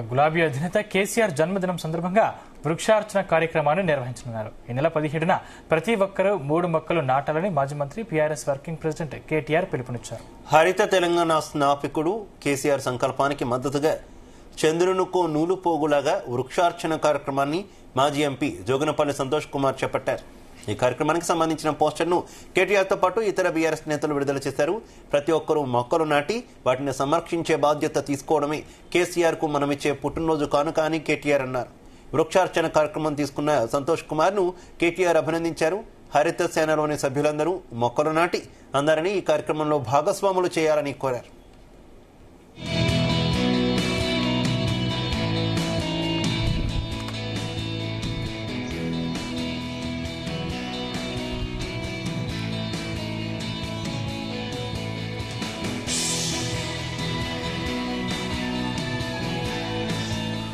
గులాబీ అధినేత కేసీఆర్ జన్మదినం సందర్భంగా వృక్షార్చన కార్యక్రమాన్ని నిర్వహించనున్నారు. ఈ నెల 17న ప్రతి ఒక్కరూ 3 మొక్కలు నాటాలని మాజీ మంత్రి పీఆర్ఎస్ వర్కింగ్ ప్రెసిడెంట్ కేటీఆర్ పిలుపునిచ్చారు. హరిత తెలంగాణ స్నాపికుడు కేసీఆర్ సంకల్పానికి మద్దతుగా చంద్రునుకో నూలు పోగులాగా వృక్షార్చన కార్యక్రమాన్ని మాజీ ఎంపీ జోగనపల్లి సంతోష్ కుమార్ చేపట్టారు. ఈ కార్యక్రమానికి సంబంధించిన పోస్టర్ను కేటీఆర్తో పాటు ఇతర బీఆర్ఎస్ నేతలు విడుదల చేశారు. ప్రతి ఒక్కరూ మొక్కలు నాటి వాటిని సంరక్షించే బాధ్యత తీసుకోవడమే కేసీఆర్ కు మనమిచ్చే పుట్టినరోజు కానుక అని కేటీఆర్ అన్నారు. వృక్షార్చన కార్యక్రమం తీసుకున్న సంతోష్ కుమార్ ను కేటీఆర్ అభినందించారు. హరిత సేనలోని సభ్యులందరూ మొక్కలు నాటి అందరినీ ఈ కార్యక్రమంలో భాగస్వాములు చేయాలని కోరారు.